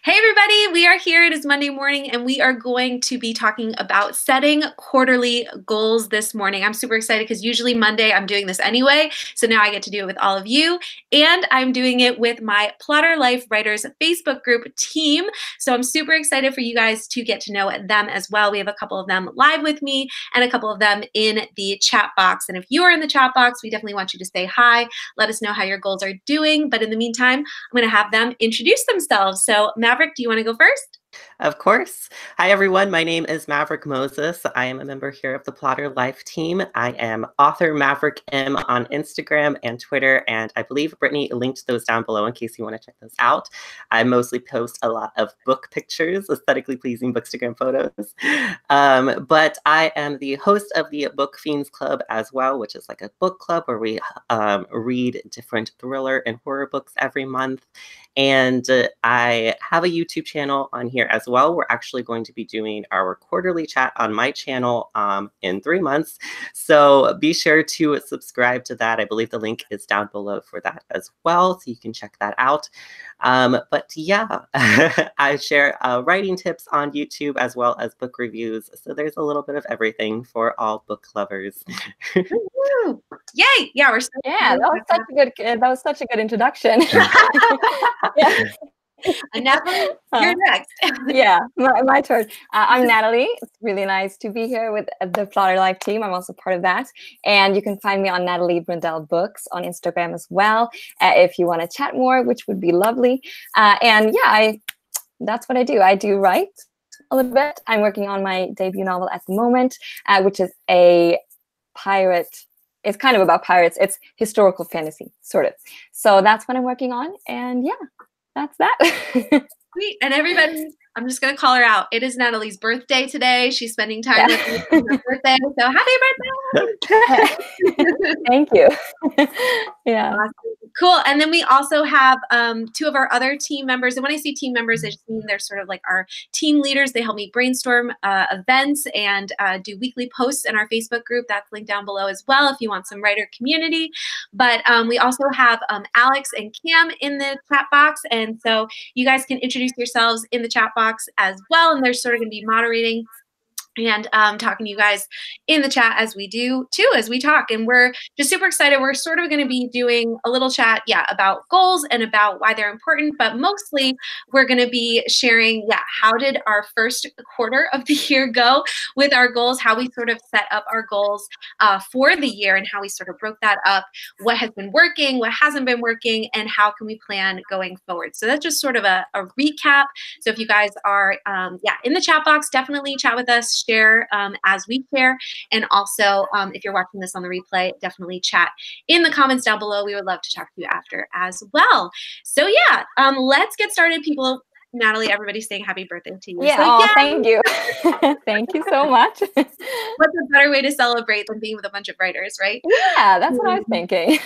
Hey everybody, we are here. It is Monday morning and we are going to be talking about setting quarterly goals this morning. I'm super excited because usually Monday I'm doing this anyway, so now I get to do it with all of you, and I'm doing it with my Plotter Life Writers Facebook group team. So I'm super excited for you guys to get to know them as well. We have a couple of them live with me and a couple of them in the chat box. And if you are in the chat box, we definitely want you to say hi. Let us know how your goals are doing. But in the meantime, I'm going to have them introduce themselves. So Maverick, do you want to go first? Of course. Hi, everyone. My name is Maverick Moses. I am a member here of the Plotter Life team. I am author Maverick M on Instagram and Twitter, and I believe Brittany linked those down below in case you want to check those out. I mostly post a lot of book pictures, aesthetically pleasing Bookstagram photos. But I am the host of the Book Fiends Club as well, which is like a book club where we read different thriller and horror books every month. And I have a YouTube channel on here as well. We're actually going to be doing our quarterly chat on my channel in 3 months. So be sure to subscribe to that. I believe the link is down below for that as well, so you can check that out. But yeah, I share writing tips on YouTube as well as book reviews. So there's a little bit of everything for all book lovers. Yay! Yeah, we're so that was such a good introduction. Yeah. And Natalie, you're next. Yeah, my turn. I'm Natalie. It's really nice to be here with the Plotter Life team. I'm also part of that. And you can find me on Natalie Brindell Books on Instagram as well, if you want to chat more, which would be lovely. And yeah, that's what I do. I do write a little bit. I'm working on my debut novel at the moment, which is a pirate. It's kind of about pirates. It's historical fantasy, sort of. So that's what I'm working on. And yeah, that's that. Sweet. And everybody, I'm just going to call her out. It is Natalie's birthday today. She's spending time with me for her birthday. So happy birthday. Thank you. Yeah. Awesome. Cool. And then we also have 2 of our other team members. And when I say team members, I just mean they're sort of like our team leaders. They help me brainstorm events and do weekly posts in our Facebook group. That's linked down below as well if you want some writer community. But we also have Alex and Cam in the chat box. And so you guys can introduce yourselves in the chat box as well. And they're sort of going to be moderating and talking to you guys in the chat as we do too, as we talk. And we're just super excited. We're sort of going to be doing a little chat, about goals and about why they're important, but mostly we're going to be sharing, how did our first quarter of the year go with our goals, how we sort of set up our goals for the year and how we sort of broke that up, what has been working, what hasn't been working, and how can we plan going forward. So that's just sort of a recap. So if you guys are, in the chat box, definitely chat with us, share as we share. And also, if you're watching this on the replay, definitely chat in the comments down below. We would love to talk to you after as well. So yeah, let's get started, people. Natalie, everybody's saying happy birthday to you. Yeah, so, thank you. Thank you so much. What's a better way to celebrate than being with a bunch of writers, right? Yeah, that's what I was thinking.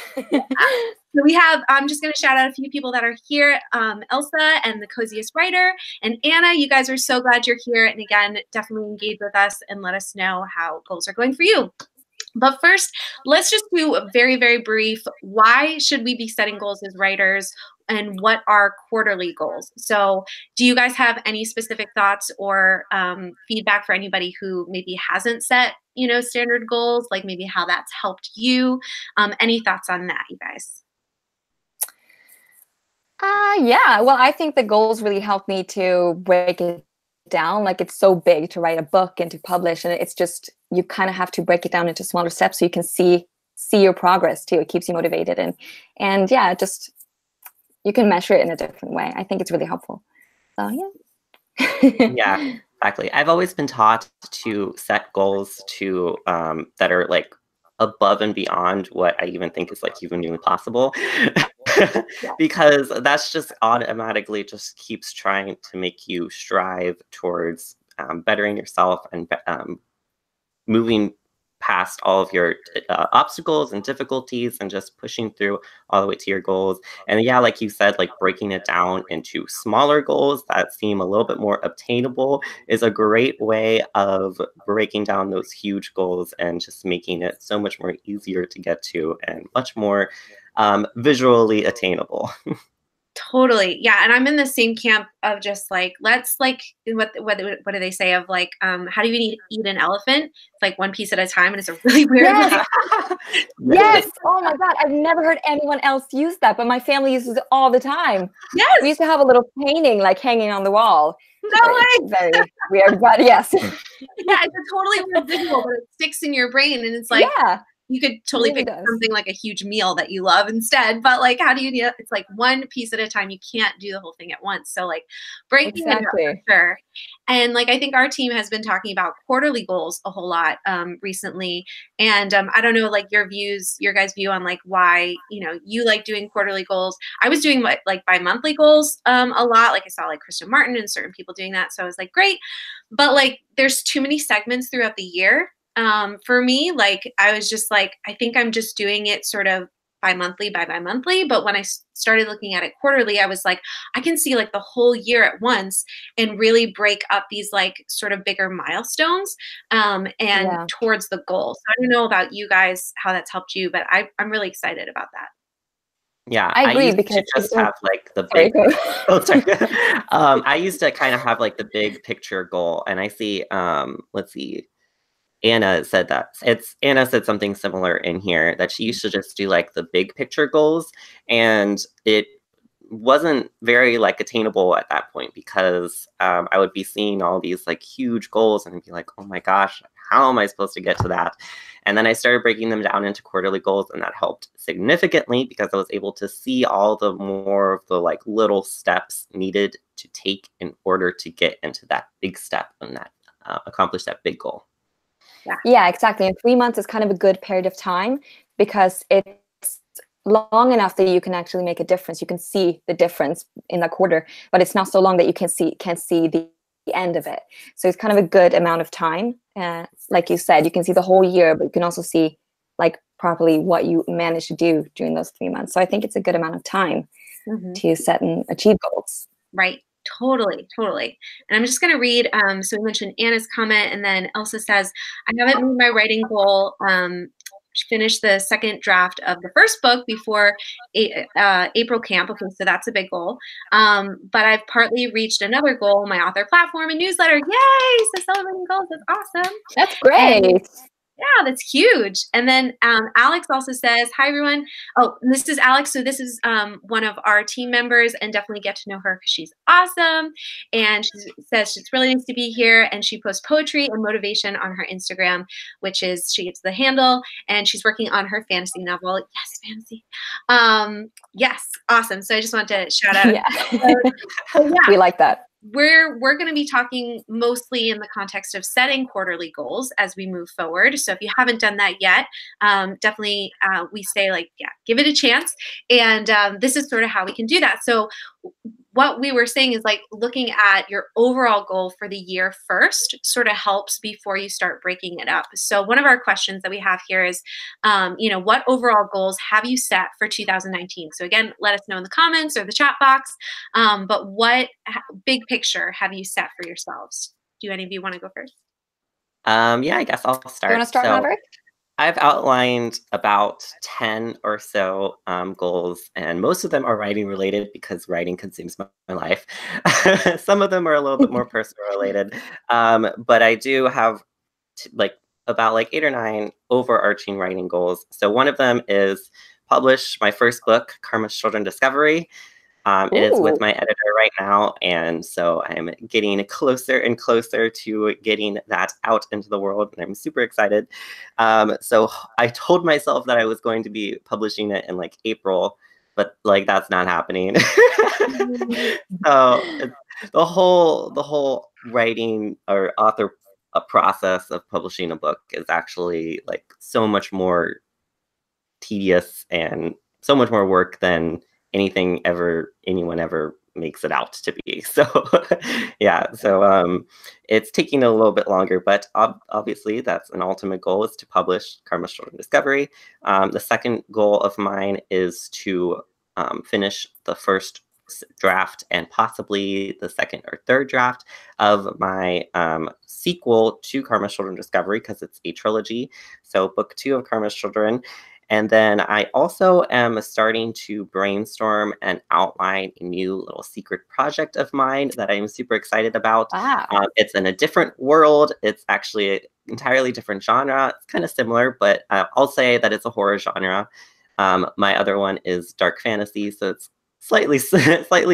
So we have, I'm just going to shout out a few people that are here. Elsa and the Coziest Writer, and Anna, you guys are so glad you're here. And again, definitely engage with us and let us know how goals are going for you. But first, let's just do a very, very brief, why should we be setting goals as writers and what are quarterly goals? So do you guys have any specific thoughts or feedback for anybody who maybe hasn't set, standard goals, like maybe how that's helped you? Any thoughts on that, you guys? Yeah, well, I think the goals really help me to break it down. Like, it's so big to write a book and to publish, and it's just, you kind of have to break it down into smaller steps so you can see your progress too. It keeps you motivated, and yeah, just you can measure it in a different way. I think it's really helpful. So yeah. Yeah, exactly. I've always been taught to set goals to that are like above and beyond what I even think is like humanly possible. Because that's just automatically just keeps trying to make you strive towards bettering yourself and moving past all of your obstacles and difficulties and just pushing through all the way to your goals. And yeah, like you said, like breaking it down into smaller goals that seem a little bit more obtainable is a great way of breaking down those huge goals and just making it so much more easier to get to and much more visually attainable. Totally. Yeah. And I'm in the same camp of just like, let's like, what do they say of like, how do you eat an elephant? It's like one piece at a time. And it's a really weird, Yes. like, Yes. Oh my God. I've never heard anyone else use that, but my family uses it all the time. yes. We used to have a little painting like hanging on the wall. No way. Very weird, but yes. Yeah. It's a totally weird visual, but it sticks in your brain. And it's like, Yeah. you could totally really pick does. something like a huge meal that you love instead. But like, how do you do it? It's like one piece at a time. You can't do the whole thing at once. So like breaking it up for sure. And like, I think our team has been talking about quarterly goals a whole lot recently. And I don't know, like your guys' view on like why, you like doing quarterly goals. I was doing like bi-monthly goals a lot. Like I saw like Christian Martin and certain people doing that. So I was like, great. But like, there's too many segments throughout the year. For me, like I was just like, I think I'm just doing it sort of bi-monthly. But when I started looking at it quarterly, I was like, I can see like the whole year at once and really break up these like sort of bigger milestones and towards the goal. So I don't know about you guys, how that's helped you, but I'm really excited about that. Yeah, I agree used because to just have like the big. Oh, sorry. I used to kind of have like the big picture goal, and I see. Let's see. Anna said Anna said something similar in here, that she used to just do like the big picture goals, and it wasn't very like attainable at that point because I would be seeing all these like huge goals and I'd be like, oh my gosh, how am I supposed to get to that? And then I started breaking them down into quarterly goals, and that helped significantly because I was able to see all the more of the like little steps needed to take in order to get into that big step and that accomplish that big goal. Yeah, exactly. And 3 months is kind of a good period of time because it's long enough that you can actually make a difference. You can see the difference in that quarter, but it's not so long that you can't see the end of it. So it's kind of a good amount of time. Like you said, you can see the whole year, but you can also see like properly what you managed to do during those 3 months. So I think it's a good amount of time to set and achieve goals. Right. Totally. And I'm just going to read, so we mentioned Anna's comment, and then Elsa says, I haven't made my writing goal, finish the second draft of the first book before April camp. Okay, so that's a big goal. But I've partly reached another goal, my author platform and newsletter. Yay! So celebrating goals, that's awesome. That's great. Yeah, that's huge. And then Alex also says, hi, everyone. Oh, this is Alex. So this is one of our team members, and definitely get to know her because she's awesome. And she says it's really nice to be here. And she posts poetry and motivation on her Instagram, which is, she gets the handle, and she's working on her fantasy novel. Yes, fantasy. Yes, awesome. So I just want to shout out. Yeah. We like that. We're going to be talking mostly in the context of setting quarterly goals as we move forward. So if you haven't done that yet, definitely we say like, yeah, give it a chance. And this is sort of how we can do that. So what we were saying is like looking at your overall goal for the year first sort of helps before you start breaking it up. So one of our questions that we have here is, what overall goals have you set for 2019? So again, let us know in the comments or the chat box. But what big picture have you set for yourselves? Do any of you want to go first? Yeah, I guess I'll start. You want to start, Maverick? I've outlined about 10 or so goals, and most of them are writing related because writing consumes my life. Some of them are a little bit more personal related, but I do have about 8 or 9 overarching writing goals. So one of them is publish my first book, Karma's Children Discovery. It is with my editor right now, and so I'm getting closer and closer to getting that out into the world, and I'm super excited. So I told myself that I was going to be publishing it in April, but that's not happening. So the whole writing or author process of publishing a book is actually so much more tedious and so much more work than anyone ever makes it out to be. So yeah, so it's taking a little bit longer, but obviously that's an ultimate goal, is to publish Karma's Children Discovery. The second goal of mine is to finish the first draft and possibly the second or third draft of my sequel to Karma's Children Discovery, because it's a trilogy. So book 2 of Karma's Children. And then I also am starting to brainstorm and outline a new little secret project of mine that I'm super excited about. Wow. It's in a different world. It's actually an entirely different genre. It's kind of similar, but I'll say that it's a horror genre. My other one is dark fantasy, so it's slightly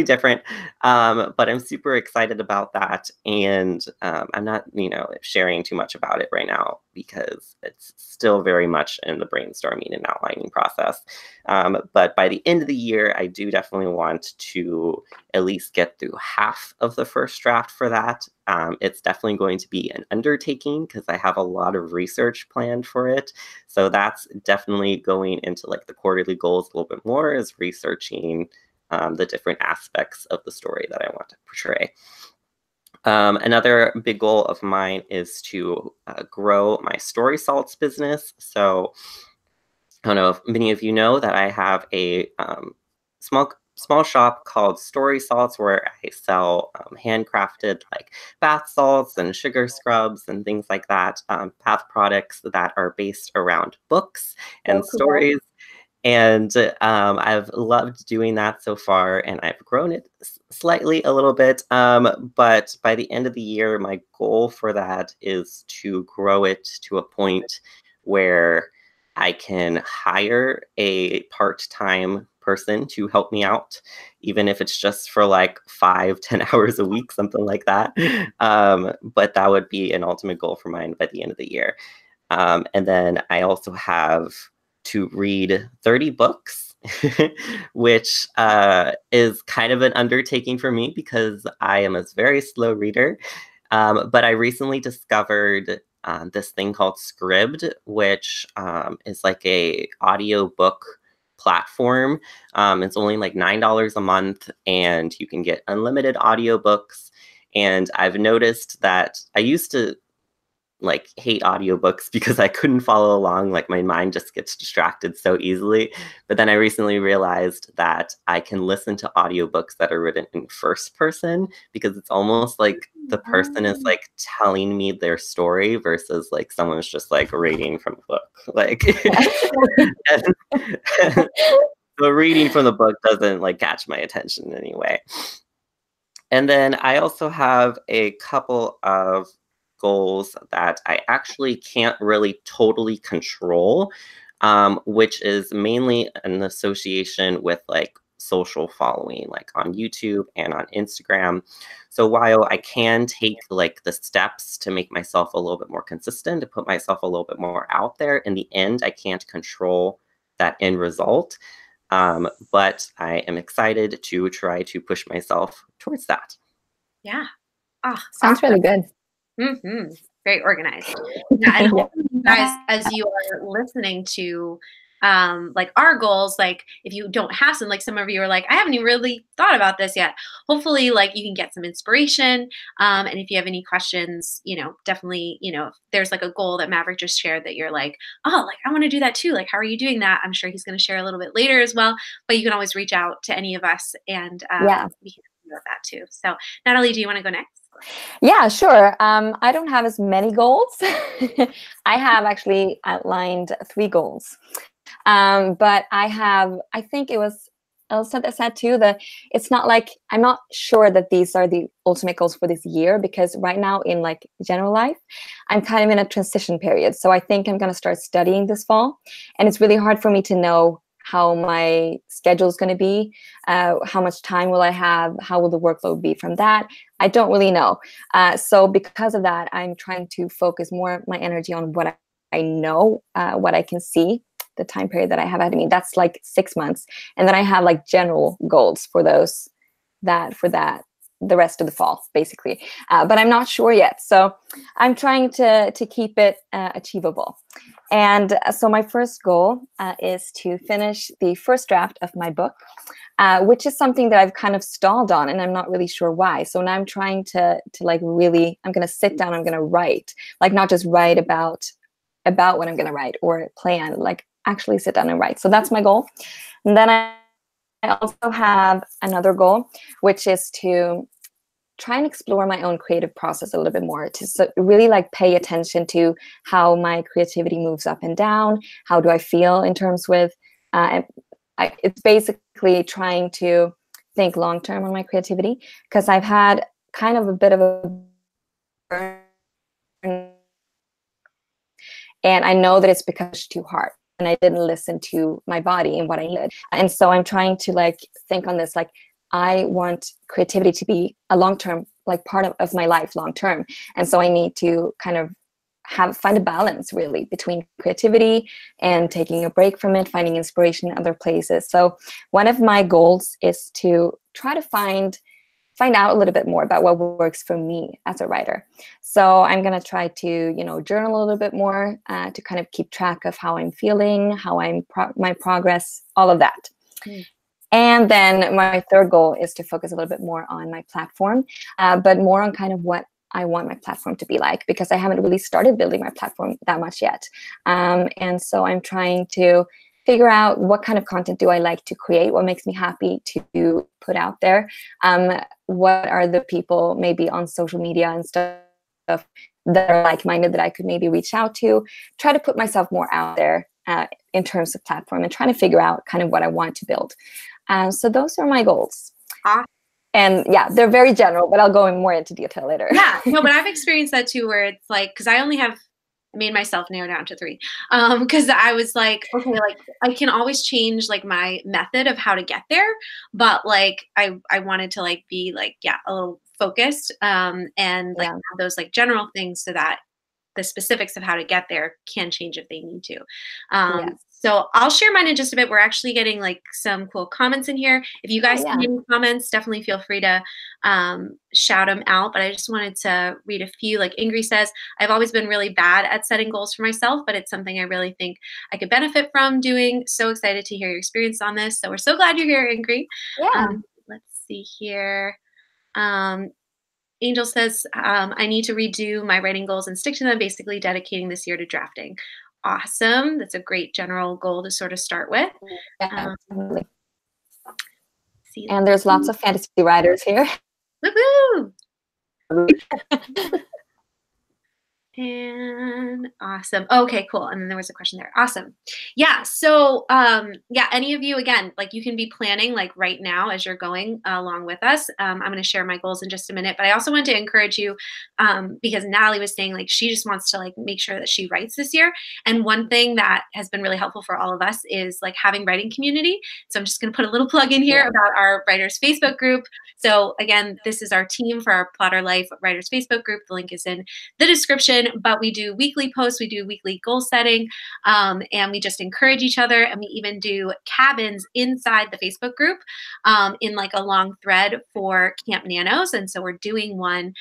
different, but I'm super excited about that, and I'm not, sharing too much about it right now because it's still very much in the brainstorming and outlining process. But by the end of the year, I do definitely want to at least get through half of the first draft for that. It's definitely going to be an undertaking because I have a lot of research planned for it. So that's definitely going into like the quarterly goals a little bit more, is researching the different aspects of the story that I want to portray. Another big goal of mine is to grow my story salts business. So I don't know if many of you know that I have a small shop called Story Salts, where I sell handcrafted like bath salts and sugar scrubs and things like that, bath products that are based around books and stories. And I've loved doing that so far, and I've grown it slightly a little bit. But by the end of the year, my goal for that is to grow it to a point where I can hire a part-time person to help me out, even if it's just for like 5-10 hours a week, something like that. But that would be an ultimate goal for mine by the end of the year. And then I also have to read 30 books, which is kind of an undertaking for me because I am a very slow reader. But I recently discovered this thing called Scribd, which is like a audiobook platform. It's only like $9 a month, and you can get unlimited audiobooks. And I've noticed that I used to like hate audiobooks because I couldn't follow along. Like my mind just gets distracted so easily. But then I recently realized that I can listen to audiobooks that are written in first person, because it's almost like the person is like telling me their story versus like someone's just like reading from a book. Like the reading from the book doesn't like catch my attention anyway. And then I also have a couple of goals that I actually can't really totally control, which is mainly an association with like social following, like on YouTube and on Instagram. So while I can take like the steps to make myself a little bit more consistent, to put myself a little bit more out there, in the end, I can't control that end result. But I am excited to try to push myself towards that. Yeah. Oh, sounds really good. Mm-hmm. Very organized. Yeah, and hopefully you guys, as you are listening to like our goals, like if you don't have some, like some of you are like, I haven't even really thought about this yet. Hopefully, like you can get some inspiration. And if you have any questions, definitely, if there's like a goal that Maverick just shared that you're like, oh, like I want to do that too. Like, how are you doing that? I'm sure he's going to share a little bit later as well. But you can always reach out to any of us, and we can do that too. So, Natalie, do you want to go next? Yeah, sure. I don't have as many goals. I have actually outlined 3 goals. But I think it was Elsa that said too that it's not like, I'm not sure that these are the ultimate goals for this year, because right now in like general life, I'm kind of in a transition period. So I think I'm going to start studying this fall, and it's really hard for me to know how my schedule is going to be, how much time will I have, how will the workload be from that? I don't really know. So because of that, I'm trying to focus more my energy on what I know, what I can see, the time period that I have ahead of me. That's like 6 months. And then I have like general goals for the rest of the fall, basically. But I'm not sure yet. So I'm trying to keep it achievable. And so my first goal is to finish the first draft of my book, which is something that I've kind of stalled on, and I'm not really sure why. So now I'm trying to like really, I'm going to sit down, I'm going to write, like not just write about what I'm going to write or plan, like actually sit down and write. So that's my goal. And then I also have another goal, which is to try and explore my own creative process a little bit more, to really like pay attention to how my creativity moves up and down. How do I feel in terms with, it's basically trying to think long term on my creativity, because I've had kind of a bit of a burn, and I know that it's because it's too hard and I didn't listen to my body and what I needed. And so I'm trying to like think on this, like, I want creativity to be a long-term, like part of my life long-term. And so I need to kind of find a balance really between creativity and taking a break from it, finding inspiration in other places. So one of my goals is to try to find out a little bit more about what works for me as a writer. So I'm going to try to, journal a little bit more to kind of keep track of how I'm feeling, how my progress, all of that. Mm. And then my third goal is to focus a little bit more on my platform, but more on kind of what I want my platform to be like, because I haven't really started building my platform that much yet. And so I'm trying to figure out what kind of content do I like to create, what makes me happy to put out there, what are the people maybe on social media and stuff that are like-minded that I could maybe reach out to, try to put myself more out there in terms of platform, and trying to figure out kind of what I want to build. So those are my goals. And yeah, they're very general, but I'll go more into detail later. Yeah, no, but I've experienced that too, where it's like, because I only have made myself narrow down to 3, because I was like, okay, like I can always change like my method of how to get there, but like I wanted to like be like, yeah, a little focused, and like have those like general things so that the specifics of how to get there can change if they need to. Yes. So I'll share mine in just a bit. We're actually getting like some cool comments in here. If you guys have any comments, definitely feel free to shout them out. But I just wanted to read a few. Like Ingrid says, I've always been really bad at setting goals for myself, but it's something I really think I could benefit from doing. So excited to hear your experience on this. So we're so glad you're here, Ingrid. Yeah. Let's see here. Angel says, I need to redo my writing goals and stick to them, basically dedicating this year to drafting. Awesome. That's a great general goal to sort of start with. Yeah, absolutely. And there's lots of fantasy writers here. Woohoo! And awesome. Okay, cool. And then there was a question there. Awesome. Yeah. So, yeah, any of you, again, like you can be planning like right now as you're going along with us. I'm going to share my goals in just a minute, but I also want to encourage you because Natalie was saying like she just wants to like make sure that she writes this year. And one thing that has been really helpful for all of us is like having writing community. So I'm just going to put a little plug in here about our writers Facebook group. So again, this is our team for our Plotter Life Writers Facebook group. The link is in the description, but we do weekly posts, we do weekly goal setting, and we just encourage each other. And we even do cabins inside the Facebook group in like a long thread for Camp Nanos. And so we're doing one,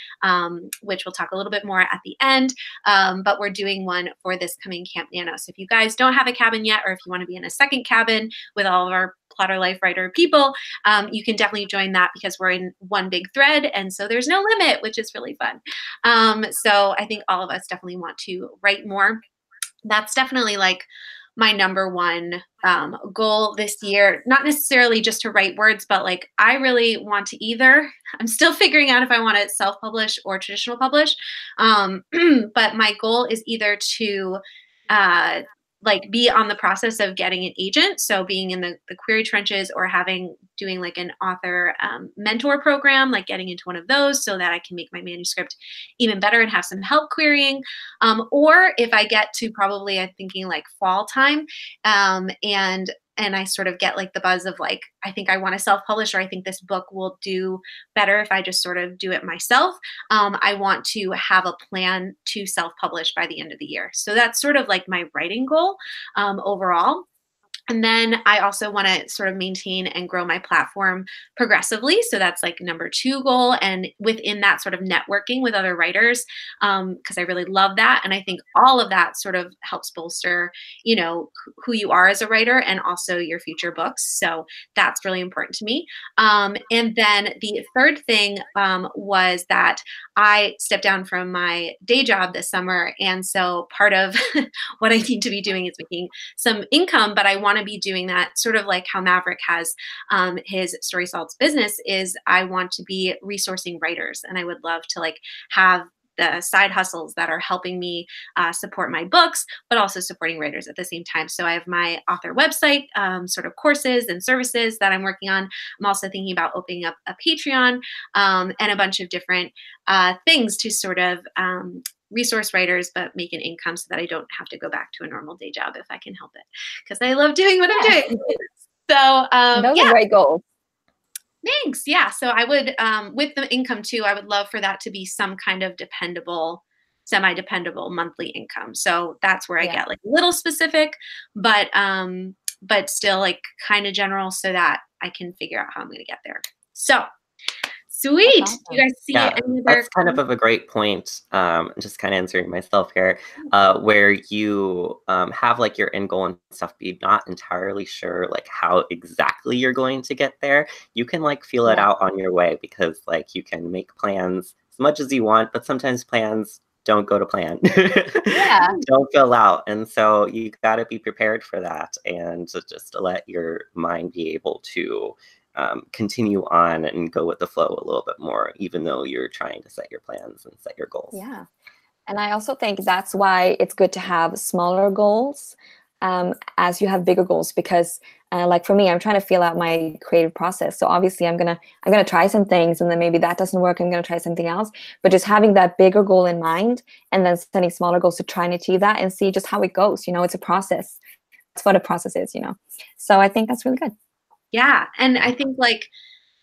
which we'll talk a little bit more at the end, but we're doing one for this coming Camp Nanos. So if you guys don't have a cabin yet, or if you want to be in a second cabin with all of our Plotter Life writer people, you can definitely join that because we're in one big thread, and so there's no limit, which is really fun. So I think all of us definitely want to write more. That's definitely like my number one goal this year, not necessarily just to write words, but like I really want to I'm still figuring out if I want to self-publish or traditional publish, but my goal is either to like be on the process of getting an agent. So being in the query trenches, or doing like an author mentor program, like getting into one of those so that I can make my manuscript even better and have some help querying. Or if I get to probably, I'm thinking like fall time, and I sort of get like the buzz of like, I think I want to self-publish, or I think this book will do better if I just sort of do it myself. I want to have a plan to self-publish by the end of the year. So that's sort of like my writing goal overall. And then I also want to sort of maintain and grow my platform progressively. So that's like number 2 goal. And within that, sort of networking with other writers, because I really love that. And I think all of that sort of helps bolster, who you are as a writer and also your future books. So that's really important to me. And then the third thing was that I stepped down from my day job this summer. And so part of what I need to be doing is making some income, but I want want to be doing that, sort of like how Maverick has his Story Salts business, is I want to be resourcing writers, and I would love to like have the side hustles that are helping me support my books, but also supporting writers at the same time. So I have my author website, sort of courses and services that I'm working on. I'm also thinking about opening up a Patreon and a bunch of different things to sort of resource writers, but make an income so that I don't have to go back to a normal day job if I can help it, because I love doing what I'm doing. So those are great goals. Thanks. Yeah. So I would, with the income too, I would love for that to be some kind of dependable, semi-dependable monthly income. So that's where I get like a little specific, but still like kind of general, so that I can figure out how I'm going to get there. So sweet. Awesome. Do you guys see any other? That's kind of a great point. Just kind of answering myself here, where you have like your end goal and stuff, but you're not entirely sure like how exactly you're going to get there. You can like feel it out on your way, because like you can make plans as much as you want, but sometimes plans don't go to plan. Don't fill out. And so you got to be prepared for that, and just to let your mind be able to continue on and go with the flow a little bit more, even though you're trying to set your plans and set your goals. Yeah. And I also think that's why it's good to have smaller goals as you have bigger goals, because like for me, I'm trying to feel out my creative process. So obviously I'm gonna try some things, and then maybe that doesn't work, I'm gonna try something else. But just having that bigger goal in mind, and then setting smaller goals to try and achieve that, and see just how it goes. You know, it's a process. That's what a process is, you know. So I think that's really good. Yeah. And I think like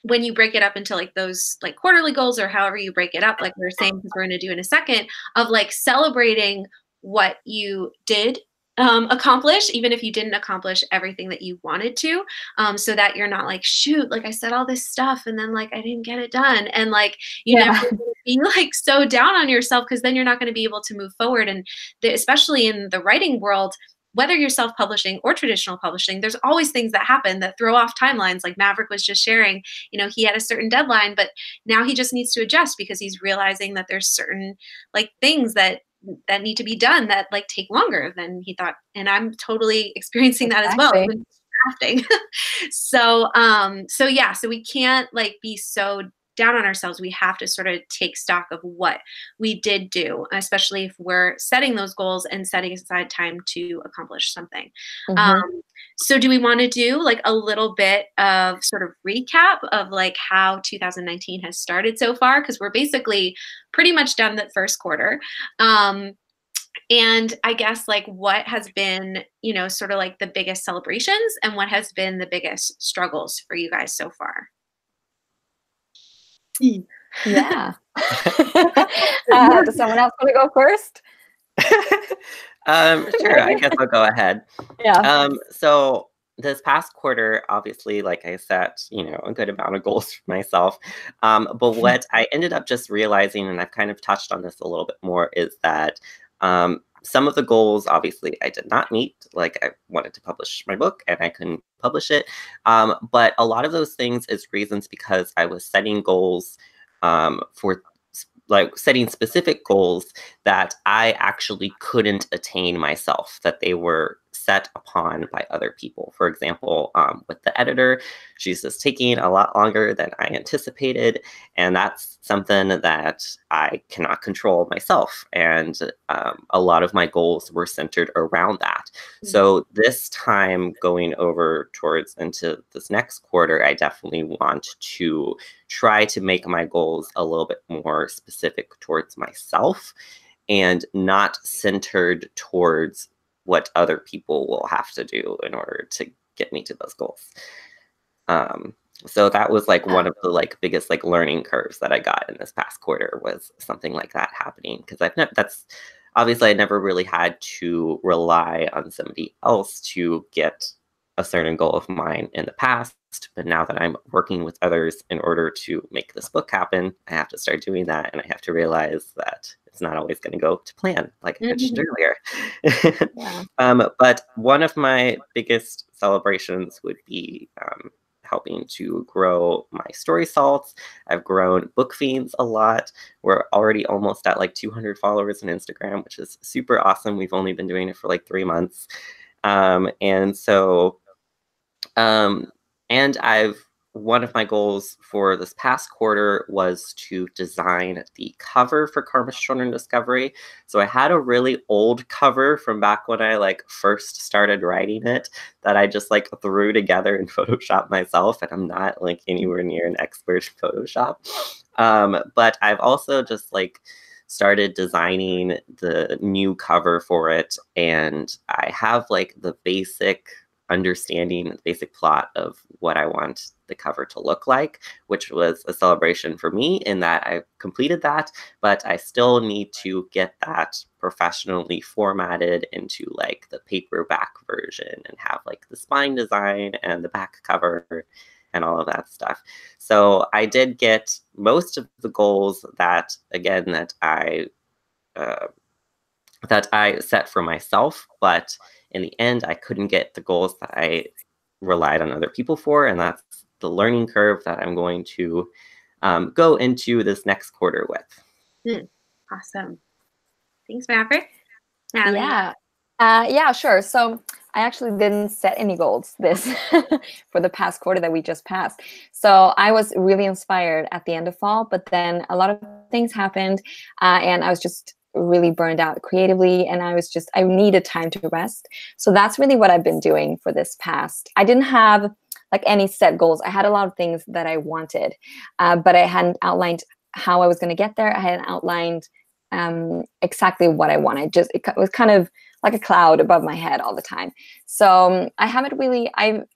when you break it up into like those like quarterly goals, or however you break it up, like we were saying, because we're going to do in a second, of like celebrating what you did accomplish, even if you didn't accomplish everything that you wanted to, so that you're not like, shoot, like I said all this stuff and then like I didn't get it done, and like you never be like so down on yourself, because then you're not going to be able to move forward. And especially in the writing world, whether you're self-publishing or traditional publishing, there's always things that happen that throw off timelines. Like Maverick was just sharing, you know, he had a certain deadline, but now he just needs to adjust, because he's realizing that there's certain like things that need to be done that like take longer than he thought. And I'm totally experiencing that as well. Drafting. So yeah, so we can't like be so down on ourselves. We have to sort of take stock of what we did do, especially if we're setting those goals and setting aside time to accomplish something. So do we want to do like a little bit of sort of recap of like how 2019 has started so far? Because we're basically pretty much done the first quarter. And I guess like what has been, you know, sort of like the biggest celebrations, and what has been the biggest struggles for you guys so far? Yeah. Does someone else want to go first? Sure, I guess I'll go ahead. Yeah. So this past quarter, obviously, like I set, you know, a good amount of goals for myself. But what I ended up just realizing, and I've kind of touched on this a little bit more, is that some of the goals, obviously, I did not meet. Like I wanted to publish my book and I couldn't publish it. But a lot of those things is reasons because I was setting goals for like setting specific goals that I actually couldn't attain myself, that they were set upon by other people. For example, with the editor, she's just taking a lot longer than I anticipated. And that's something that I cannot control myself. And a lot of my goals were centered around that. So this time going over towards into this next quarter, I definitely want to try to make my goals a little bit more specific towards myself and not centered towards what other people will have to do in order to get me to those goals. So that was like one of the like biggest like learning curves that I got in this past quarter, was something like that happening, because that's obviously I never really had to rely on somebody else to get a certain goal of mine in the past. But now that I'm working with others in order to make this book happen, I have to start doing that, and I have to realize that it's not always going to go to plan, like I mentioned earlier. But one of my biggest celebrations would be helping to grow my Story Salts. I've grown Book Fiends a lot. We're already almost at like 200 followers on Instagram, which is super awesome. We've only been doing it for like 3 months. And so And one of my goals for this past quarter was to design the cover for Karma's Children Discovery. So I had a really old cover from back when I like first started writing it that I just like threw together in Photoshop myself, and I'm not like anywhere near an expert in Photoshop. But I've also just like started designing the new cover for it, and I have like the basic understanding, the basic plot of what I want the cover to look like, which was a celebration for me in that I completed that, but I still need to get that professionally formatted into like the paperback version and have like the spine design and the back cover and all of that stuff. So I did get most of the goals that, again, that I set for myself, but in the end, I couldn't get the goals that I relied on other people for, and that's the learning curve that I'm going to go into this next quarter with. Awesome. Thanks, Maverick. Natalie. Yeah. Yeah, sure. So I actually didn't set any goals this for the past quarter that we just passed. So I was really inspired at the end of fall, but then a lot of things happened, and I was just really burned out creatively, and I needed time to rest. So that's really what I've been doing for this past. I didn't have like any set goals. I had a lot of things that I wanted, but I hadn't outlined how I was going to get there. I hadn't outlined exactly what I wanted. It was kind of like a cloud above my head all the time. So I've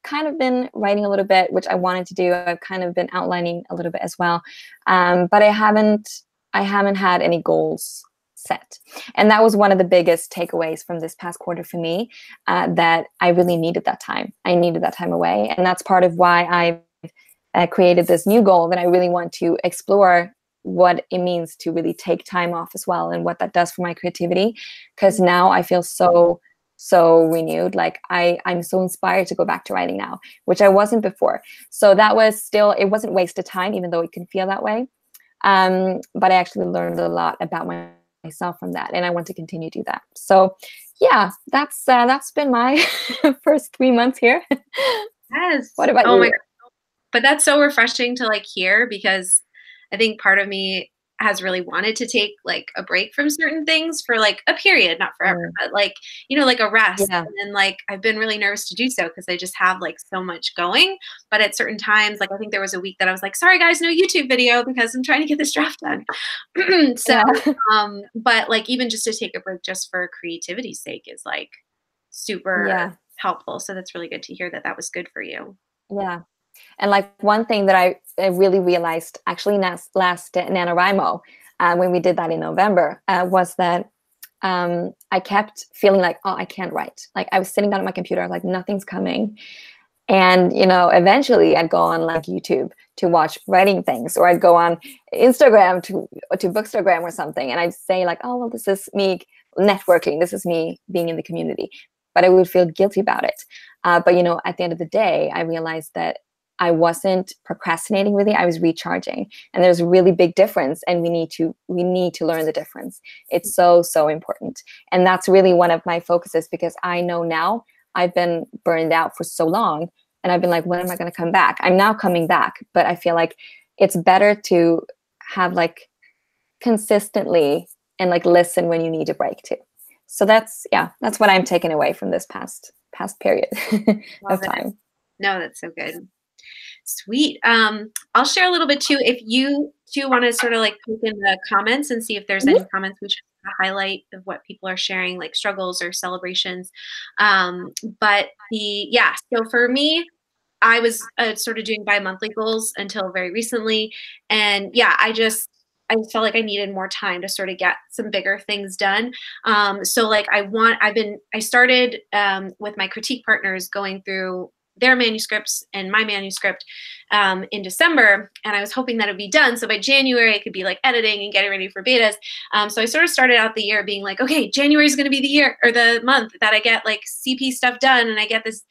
kind of been writing a little bit, which I wanted to do. I've kind of been outlining a little bit as well. But I haven't had any goals set. And that was one of the biggest takeaways from this past quarter for me, that I really needed that time. I needed that time away. And that's part of why I created this new goal, that I really want to explore what it means to really take time off as well, and what that does for my creativity. Because now I feel so renewed. Like I'm so inspired to go back to writing now, which I wasn't before. So it wasn't wasted time, even though it can feel that way. But I actually learned a lot about myself from that, and I want to continue to do that. So yeah, that's been my first 3 months here. Yes. What about you? Oh my God. But that's so refreshing to like hear, because I think part of me has really wanted to take like a break from certain things for like a period, not forever, but like, like a rest. Yeah. And then like, I've been really nervous to do so because I just have like so much going. But at certain times, like I think there was a week that I was like, sorry guys, no YouTube video because I'm trying to get this draft done. But like, even just to take a break just for creativity's sake is like super helpful. So that's really good to hear that that was good for you. Yeah. And like one thing that I really realized actually last NaNoWriMo, when we did that in November, was that I kept feeling like, oh, I can't write. Like I was sitting down at my computer, I was like, nothing's coming. And, eventually I'd go on like YouTube to watch writing things, or I'd go on Instagram to Bookstagram or something. And I'd say like, oh, well, this is me networking. This is me being in the community. But I would feel guilty about it. But, at the end of the day, I realized that I wasn't procrastinating really. I was recharging, and there's a really big difference, and we need to learn the difference. It's so important. And that's really one of my focuses, because I know now I've been burned out for so long, and I've been like, when am I going to come back? I'm now coming back, but I feel like it's better to have like consistently and like listen when you need a break too. So that's what I'm taking away from this past period of time. No, that's so good. Sweet. I'll share a little bit too. If you do want to sort of like poke in the comments and see if there's any comments we should highlight of what people are sharing, like struggles or celebrations. So for me, I was sort of doing bi-monthly goals until very recently. And I felt like I needed more time to sort of get some bigger things done. So like I started with my critique partners going through their manuscripts and my manuscript in December, and I was hoping that it would be done. So by January, I could be like editing and getting ready for betas. So I sort of started out the year being like, okay, January is going to be the year or the month that I get like CP stuff done, and I get this.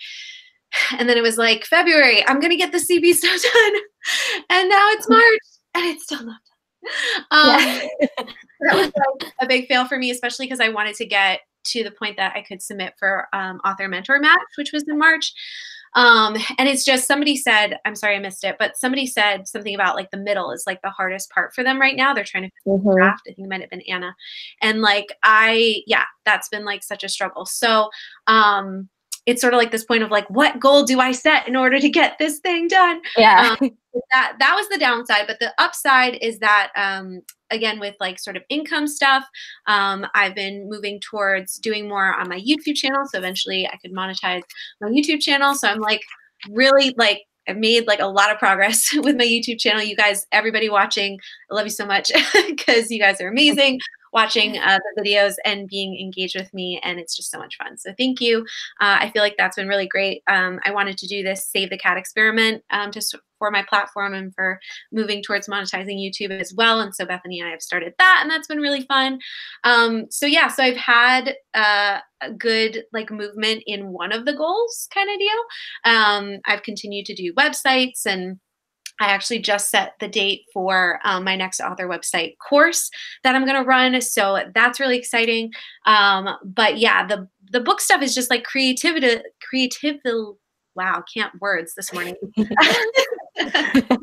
And then it was like February, I'm going to get the CP stuff done, and now it's March, and it's still not done. That was like a big fail for me, especially because I wanted to get to the point that I could submit for author mentor match, which was in March. And it's just, somebody said, I'm sorry I missed it, but somebody said something about like the middle is like the hardest part for them right now. They're trying to finish the draft. I think it might have been Anna. And like, that's been like such a struggle. So, it's sort of like this point of like, what goal do I set in order to get this thing done? Yeah. That was the downside, but the upside is that, again, with like sort of income stuff, I've been moving towards doing more on my YouTube channel. So eventually I could monetize my YouTube channel. So I'm like really like, I've made like a lot of progress with my YouTube channel. You guys, everybody watching, I love you so much because you guys are amazing watching the videos and being engaged with me. And it's just so much fun. So thank you. I feel like that's been really great. I wanted to do this Save the Cat experiment for my platform and for moving towards monetizing YouTube as well. And so Bethany and I have started that, and that's been really fun. So I've had a good like movement in one of the goals kind of deal. I've continued to do websites, and I actually just set the date for my next author website course that I'm going to run. So that's really exciting. But yeah, the book stuff is just like creative. Wow, can't words this morning.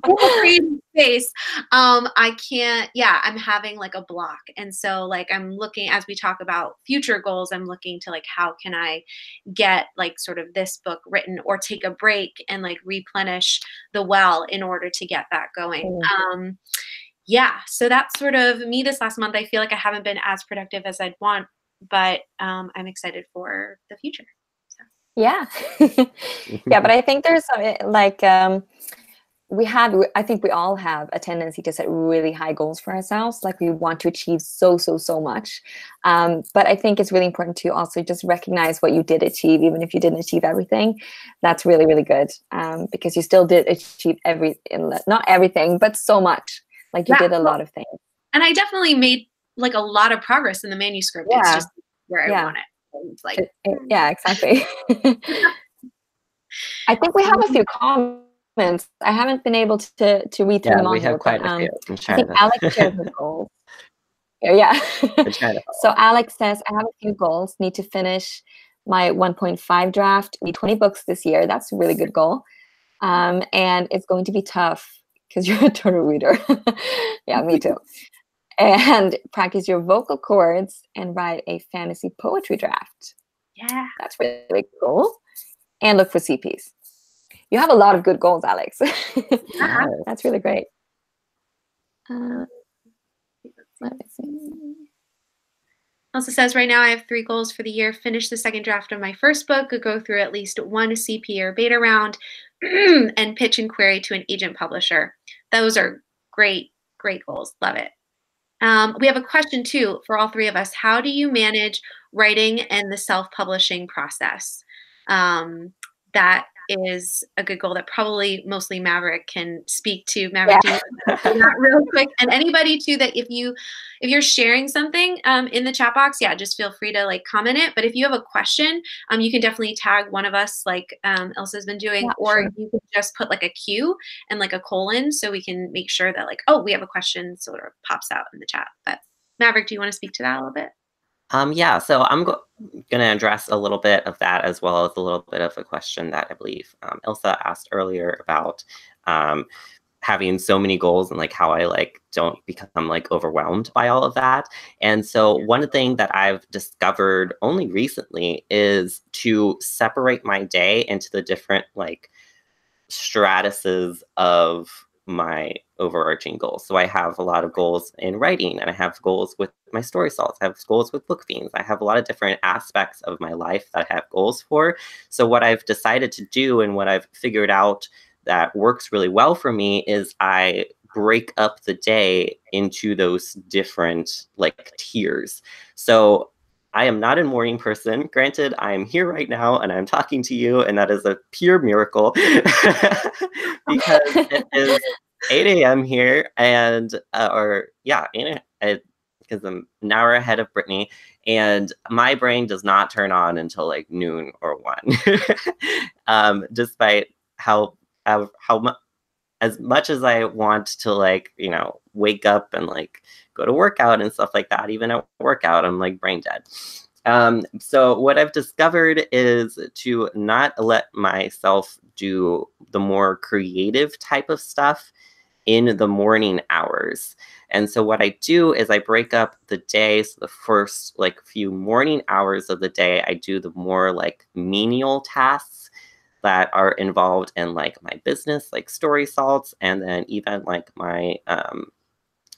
Creative space. I can't, I'm having like a block. And so like, I'm looking, as we talk about future goals, I'm looking to like, how can I get like sort of this book written or take a break and like replenish the well in order to get that going. So that's sort of me this last month. I feel like I haven't been as productive as I'd want, but I'm excited for the future. So. Yeah. Yeah, but I think there's like, I think we all have a tendency to set really high goals for ourselves. Like we want to achieve so much. But I think it's really important to also just recognize what you did achieve, even if you didn't achieve everything. That's really, really good. Because you still did achieve not everything, but so much. Like you did a lot of things. And I definitely made like a lot of progress in the manuscript. Yeah. It's just where I want it. It's like, yeah, exactly. I think we have a few comments. I haven't been able to read through them all. We have quite a few. I think Alex shared the goals. Yeah. So Alex says, I have a few goals. Need to finish my 1.5 draft. Read 20 books this year. That's a really good goal. And it's going to be tough because you're a total reader. Yeah, me too. And practice your vocal cords and write a fantasy poetry draft. Yeah. That's really cool. And look for CPs. You have a lot of good goals, Alex. That's really great. Let me see. Also says, right now I have 3 goals for the year. Finish the second draft of my first book, go through at least 1 CP or beta round, and pitch and query to an agent publisher. Those are great goals. Love it. We have a question too for all 3 of us. How do you manage writing and the self-publishing process? That is a good goal that probably mostly Maverick can speak to. Maverick, do that real quick. And anybody too, that if you're sharing something in the chat box, just feel free to like comment it. But if you have a question, you can definitely tag one of us, like Ilsa's been doing, or you can just put like a Q and like a colon, so we can make sure that like, oh, we have a question, so it pops out in the chat. But Maverick, do you want to speak to that a little bit? So I'm going to address a little bit of that, as well as a little bit of a question that I believe Ilsa asked earlier about having so many goals and like how I like don't become like overwhelmed by all of that. And so one thing that I've discovered only recently is to separate my day into the different like stratuses of my overarching goals. So I have a lot of goals in writing, and I have goals with my story salts. I have goals with book themes. I have a lot of different aspects of my life that I have goals for. So what I've decided to do, and what I've figured out that works really well for me, is I break up the day into those different like tiers. So I am not a morning person. Granted, I am here right now and I'm talking to you, and that is a pure miracle because it is 8 a.m. here, and because I'm an hour ahead of Brittany, and my brain does not turn on until like noon or 1, despite how much, as much as I want to like, wake up and like go to workout and stuff like that. Even at workout, I'm like brain dead. So what I've discovered is to not let myself do the more creative type of stuff in the morning hours. And so what I do is I break up the day. So the first like few morning hours of the day, I do the more like menial tasks that are involved in like my business, like Story Salts, and then even like my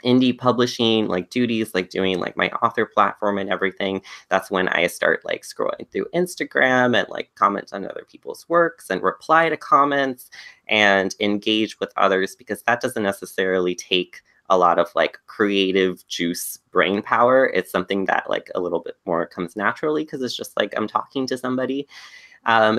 indie publishing like duties, like doing like my author platform and everything. That's when I start like scrolling through Instagram and like comment on other people's works and reply to comments and engage with others, because that doesn't necessarily take a lot of like creative juice brain power. It's something that like a little bit more comes naturally because it's just like I'm talking to somebody.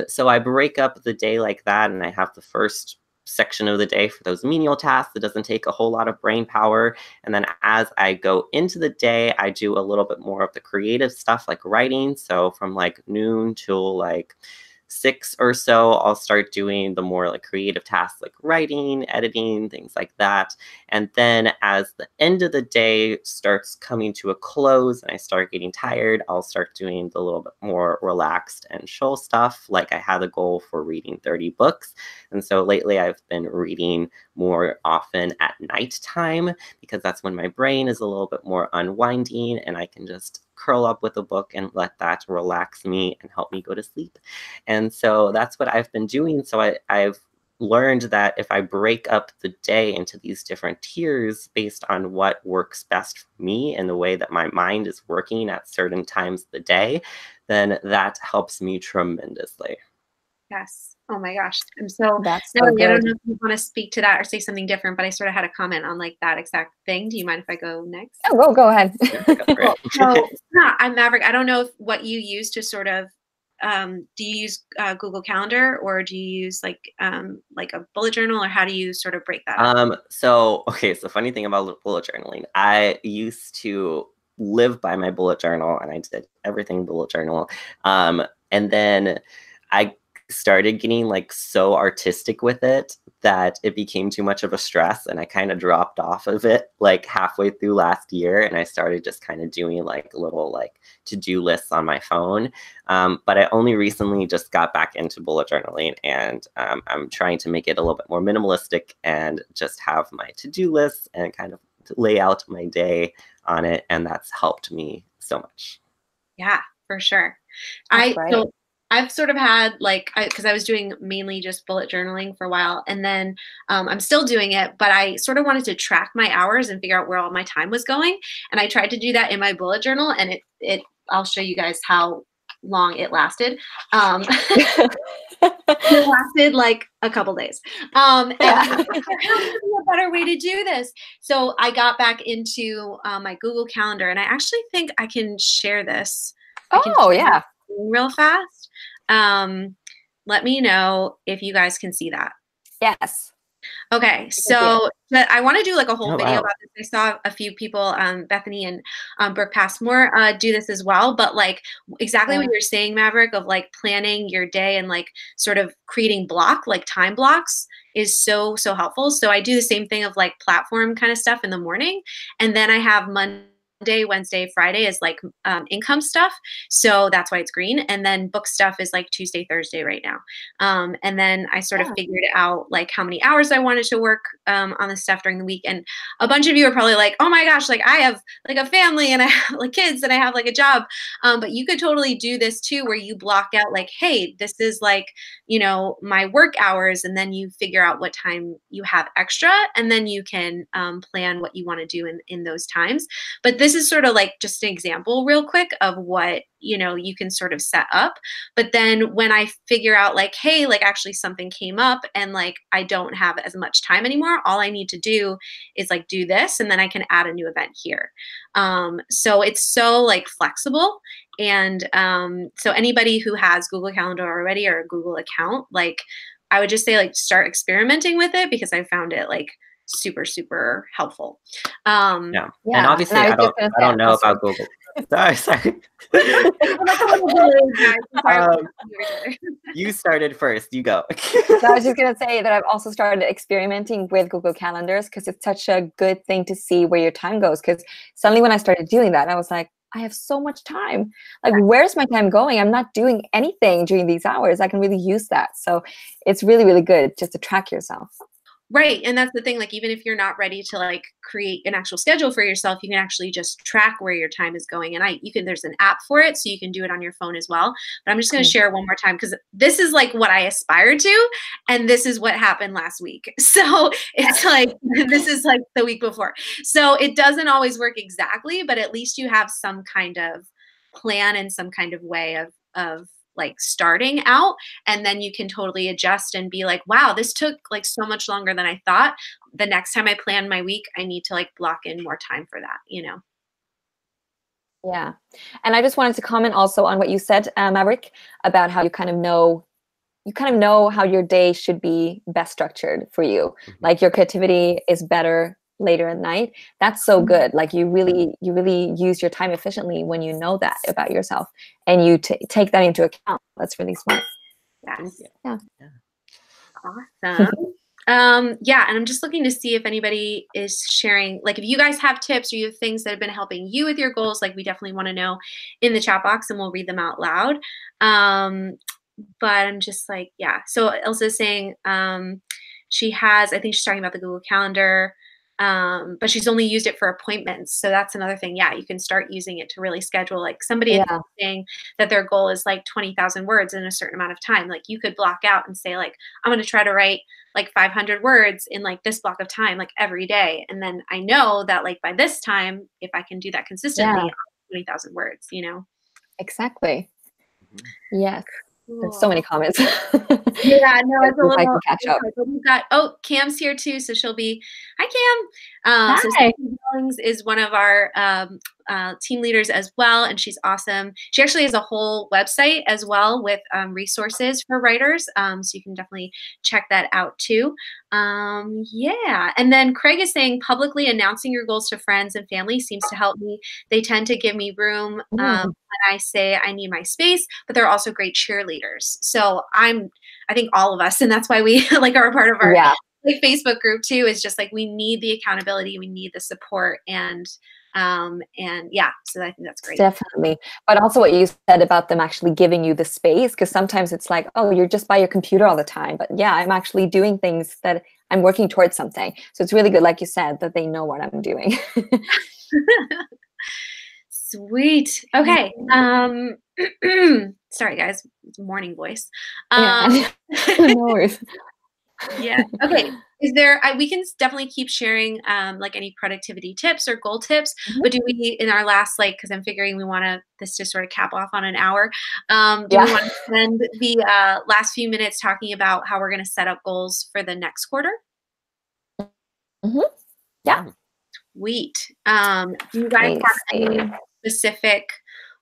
So I break up the day like that, and I have the first section of the day for those menial tasks that doesn't take a whole lot of brain power. And then as I go into the day, I do a little bit more of the creative stuff like writing. So from like noon till like 6 or so, I'll start doing the more like creative tasks like writing, editing, things like that. And then as the end of the day starts coming to a close and I start getting tired, I'll start doing the little bit more relaxed and chill stuff. Like I had a goal for reading 30 books. And so lately I've been reading more often at nighttime, because that's when my brain is a little bit more unwinding and I can just curl up with a book and let that relax me and help me go to sleep. And so that's what I've been doing. So I've learned that if I break up the day into these different tiers based on what works best for me and the way that my mind is working at certain times of the day, then that helps me tremendously. Yes. Oh my gosh. I'm so, That's no, so I don't good. know if you want to speak to that or say something different, but I sort of had a comment on like that exact thing. Do you mind if I go next? Oh, go ahead. Cool. So yeah, I'm Maverick. I don't know if what you use to sort of, do you use Google Calendar, or do you use like a bullet journal, or how do you sort of break that up? So funny thing about bullet journaling, I used to live by my bullet journal and I did everything bullet journal. And then I started getting like so artistic with it that it became too much of a stress, and I kind of dropped off of it like halfway through last year, and I started just kind of doing like little like to-do lists on my phone. But I only recently just got back into bullet journaling, and I'm trying to make it a little bit more minimalistic and just have my to-do lists and kind of lay out my day on it, and that's helped me so much. Yeah, for sure. That's right. So I've sort of had like, because I was doing mainly just bullet journaling for a while, and then I'm still doing it, but I sort of wanted to track my hours and figure out where all my time was going. And I tried to do that in my bullet journal, and I'll show you guys how long it lasted. It lasted like a couple days. And I was like, how can be a better way to do this? So I got back into my Google Calendar, and I actually think I can share this. Oh, yeah. Real fast. Let me know if you guys can see that. Yes. Okay, so but I want to do like a whole Oh, video wow. about this. I saw a few people, Bethany and Brooke Passmore, do this as well. But like exactly what you're saying, Maverick, of like planning your day and like sort of creating like time blocks is so helpful. So I do the same thing of like platform kind of stuff in the morning, and then I have Monday, Wednesday, Friday is like income stuff. So that's why it's green. And then book stuff is like Tuesday, Thursday right now. And then I sort of figured out like how many hours I wanted to work on this stuff during the week. And a bunch of you are probably like, oh my gosh, like I have like a family and I have like kids and I have like a job. But you could totally do this too, where you block out like, hey, this is like, you know, my work hours. And then you figure out what time you have extra. And then you can plan what you want to do in those times. But this is sort of like just an example real quick of what, you know, you can sort of set up. But then when I figure out like, hey, like actually something came up and like I don't have as much time anymore, all I need to do is like do this, and then I can add a new event here. So it's so like flexible. And so anybody who has Google Calendar already or a Google account, like I would just say like start experimenting with it, because I found it like super helpful. Yeah. And obviously I don't know about Google. Sorry. You started first. You go. So I was just going to say that I've also started experimenting with Google Calendars, because it's such a good thing to see where your time goes. Because suddenly when I started doing that, I was like, I have so much time. Like, where's my time going? I'm not doing anything during these hours. I can really use that. So it's really, really good just to track yourself. Right. And that's the thing, like, even if you're not ready to like create an actual schedule for yourself, you can actually just track where your time is going. And there's an app for it, so you can do it on your phone as well. But I'm just going to share one more time, because this is like what I aspire to. And this is what happened last week. So it's like, this is like the week before. So it doesn't always work exactly, but at least you have some kind of plan and some kind of way of like starting out, and then you can totally adjust and be like, wow, this took like so much longer than I thought. The next time I plan my week, I need to like block in more time for that, you know? Yeah. And I just wanted to comment also on what you said, Maverick, about how you kind of know how your day should be best structured for you. Like your creativity is better later at night. That's so good. Like you really use your time efficiently when you know that about yourself, and you take that into account. That's really smart. Yes. Yeah. Awesome. Yeah, and I'm just looking to see if anybody is sharing, like if you guys have tips or you have things that have been helping you with your goals, like we definitely want to know in the chat box, and we'll read them out loud. But I'm just like, yeah. So Elsa's saying she has, I think she's talking about the Google Calendar, but she's only used it for appointments. So that's another thing. Yeah, you can start using it to really schedule. Like somebody saying that their goal is like 20,000 words in a certain amount of time. Like you could block out and say like, I'm going to try to write like 500 words in like this block of time, like every day. And then I know that like by this time, if I can do that consistently, I'll have 20,000 words, you know? Exactly. Yes. There's so many comments. Yeah, no, it's a little. I can catch up. We've got Cam's here too, so she'll be. Hi, Cam. Hi. So Stephanie Billings is one of our team leaders as well, and she's awesome. She actually has a whole website as well with resources for writers, so you can definitely check that out too. Yeah, and then Craig is saying publicly announcing your goals to friends and family seems to help me. They tend to give me room when I say I need my space, but they're also great cheerleaders. So I think all of us, and that's why we like are a part of our like Facebook group too, is just like we need the accountability, we need the support, and yeah, so I think that's great. Definitely. But also what you said about them actually giving you the space, because sometimes it's like, oh, you're just by your computer all the time. But yeah, I'm actually doing things that I'm working towards something. So it's really good, like you said, that they know what I'm doing. Sweet. Okay. Sorry guys, it's morning voice. No worries. Yeah. Okay. Is there? We can definitely keep sharing like any productivity tips or goal tips. But do we, in our last because I'm figuring we want this to sort of cap off on an hour. Do we want to spend the last few minutes talking about how we're going to set up goals for the next quarter? Yeah. Sweet. Do you guys have any specific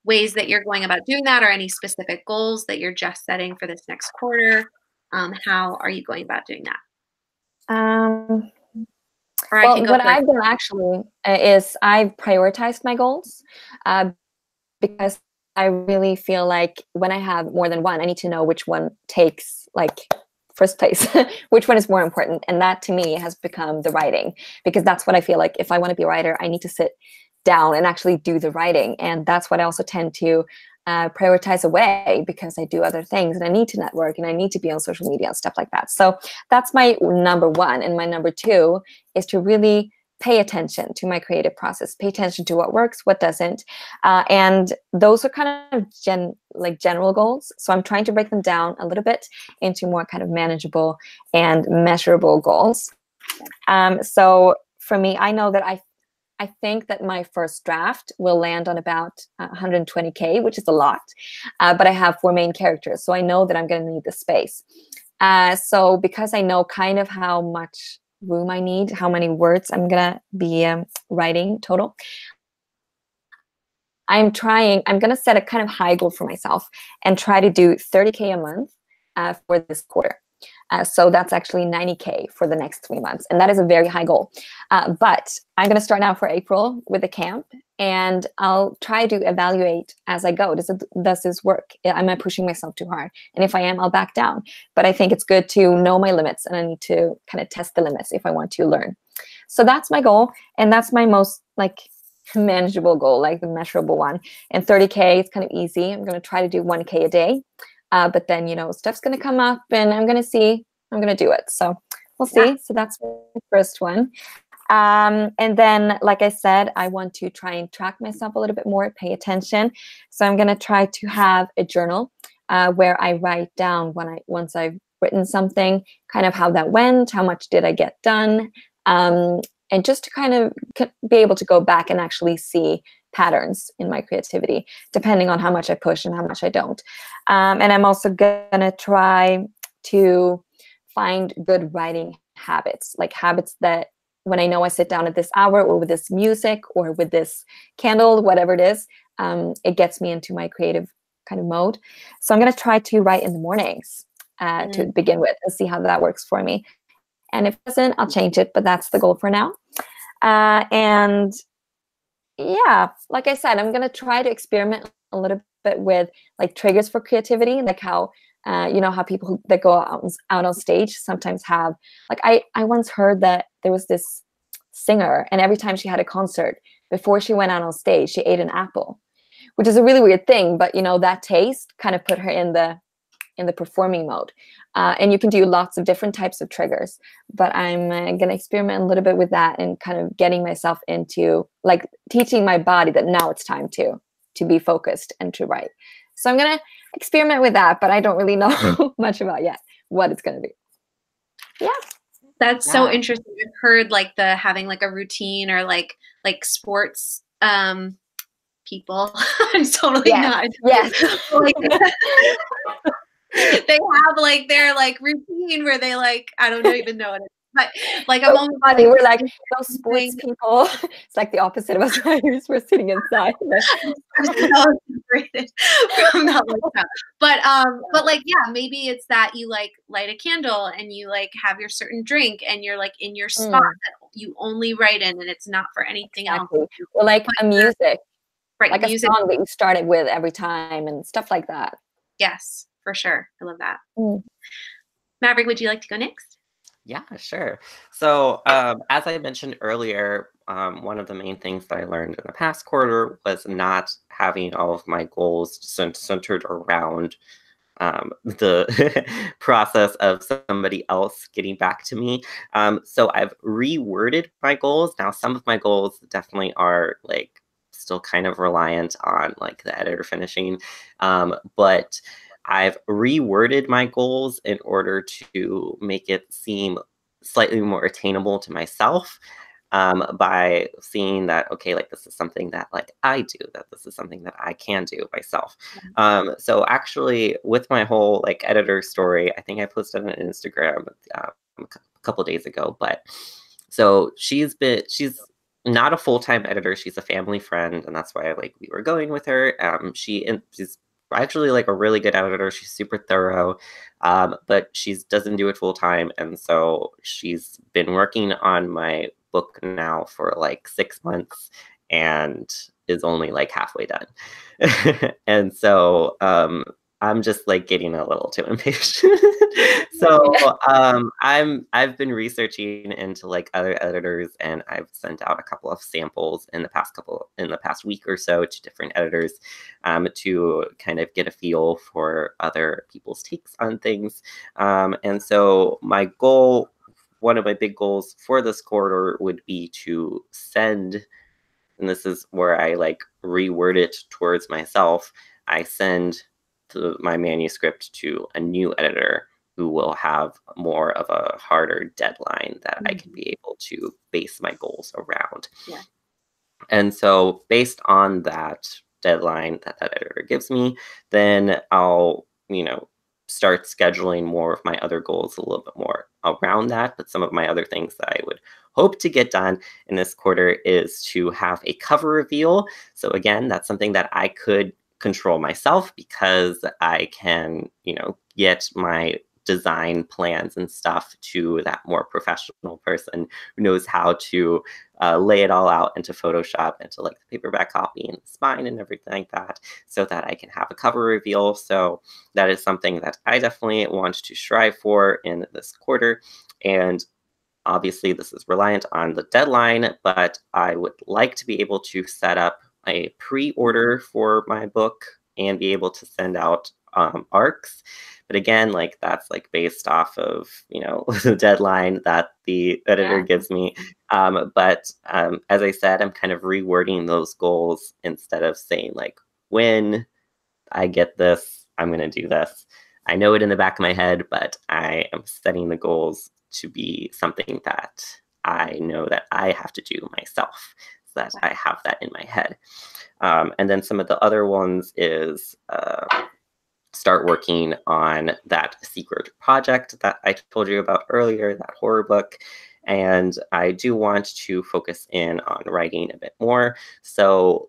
ways that you're going about doing that, or any specific goals that you're just setting for this next quarter? How are you going about doing that? What I've done actually is I've prioritized my goals because I really feel like when I have more than one, I need to know which one takes first place, which one is more important. And that to me has become the writing, because that's what I feel like if I want to be a writer, I need to sit down and actually do the writing. And that's what I also tend to prioritize away, because I do other things and I need to network and I need to be on social media and stuff like that. So that's my number one. And my number two is to really pay attention to my creative process, pay attention to what works, what doesn't. And those are kind of general goals. So I'm trying to break them down a little bit into more kind of manageable and measurable goals. So for me, I know that I think that my first draft will land on about 120K, which is a lot, but I have 4 main characters. So I know that I'm going to need the space. So because I know kind of how much room I need, how many words I'm going to be writing total, I'm going to set a kind of high goal for myself and try to do 30K a month for this quarter. So that's actually 90K for the next 3 months. And that is a very high goal. But I'm going to start now for April with a camp, and I'll try to evaluate as I go. Does this work? Am I pushing myself too hard? And if I am, I'll back down. But I think it's good to know my limits, and I need to kind of test the limits if I want to learn. So that's my goal. And that's my most manageable goal, like the measurable one. And 30K is kind of easy. I'm going to try to do 1K a day. But then, you know, stuff's going to come up and I'm going to see, I'm going to do it. So we'll see. Yeah. So that's the first one. And then, like I said, I want to try and track myself a little bit more, pay attention. So I'm going to try to have a journal where I write down once I've written something, kind of how that went, how much did I get done, and just to kind of be able to go back and actually see patterns in my creativity, depending on how much I push and how much I don't. And I'm also going to try to find good writing habits, like habits that when I know I sit down at this hour or with this music or with this candle, whatever it is, it gets me into my creative kind of mode. So I'm going to try to write in the mornings to begin with and see how that works for me. And if it doesn't, I'll change it, but that's the goal for now. And yeah, like I said, I'm going to try to experiment a little bit with like triggers for creativity, like how, you know, how people that go out on stage sometimes have, like I once heard that there was this singer and every time she had a concert, before she went out on stage, she ate an apple, which is a really weird thing. But, you know, that taste kind of put her in the performing mode. And you can do lots of different types of triggers, but I'm going to experiment a little bit with that and kind of getting myself into like teaching my body that now it's time to be focused and to write. So I'm going to experiment with that, but I don't really know much about yet what it's going to be. Yeah. That's so interesting. I've heard like the having like a routine or like sports people. I'm totally not. Yes. Like, they have like their like routine where they like, I don't even know what it is. But like I'm only funny. We're like those sports people. It's like the opposite of us writers. We're sitting inside. I'm so separated from that lifestyle. But like maybe it's that you like light a candle and you like have your certain drink and you're like in your spot that you only write in and it's not for anything else. Or like a music. Right. Like music. A song that you started with every time and stuff like that. Yes, for sure. I love that. Maverick, would you like to go next? Yeah, sure. So as I mentioned earlier, one of the main things that I learned in the past quarter was not having all of my goals centered around the process of somebody else getting back to me. So I've reworded my goals. Now, some of my goals definitely are like still kind of reliant on like the editor finishing, but I've reworded my goals in order to make it seem slightly more attainable to myself, by seeing that, okay, like this is something that like I do, that this is something that I can do myself. So actually with my whole like editor story, I think I posted on Instagram a couple of days ago, but so she's not a full-time editor. She's a family friend, and that's why we were going with her. She's actually like a really good editor. She's super thorough, but she doesn't do it full time. And so she's been working on my book now for like 6 months and is only like halfway done. And so I'm just like getting a little too impatient. So I've been researching into like other editors, and I've sent out a couple of samples in the past week or so to different editors, to kind of get a feel for other people's takes on things. And so one of my big goals for this quarter would be to send, and this is where I like reword it towards myself, I send my manuscript to a new editor who will have more of a harder deadline that I can be able to base my goals around. Yeah. And so based on that deadline that editor gives me, then I'll, start scheduling more of my other goals a little bit more around that. But some of my other things that I would hope to get done in this quarter is to have a cover reveal. So again, that's something that I could control myself because I can, get my design plans and stuff to that more professional person who knows how to lay it all out into Photoshop, into like the paperback copy and the spine and everything like that, so that I can have a cover reveal. So that is something that I definitely want to strive for in this quarter. And obviously this is reliant on the deadline, but I would like to be able to set up a pre-order for my book and be able to send out ARCs. But again, like that's like based off of, you know, the deadline that the editor gives me. But as I said, I'm kind of rewording those goals instead of saying like, when I get this, I'm going to do this. I know it in the back of my head, but I am setting the goals to be something that I know that I have to do myself, so that I have that in my head. And then some of the other ones is start working on that secret project that I told you about earlier, that horror book. And I do want to focus in on writing a bit more. So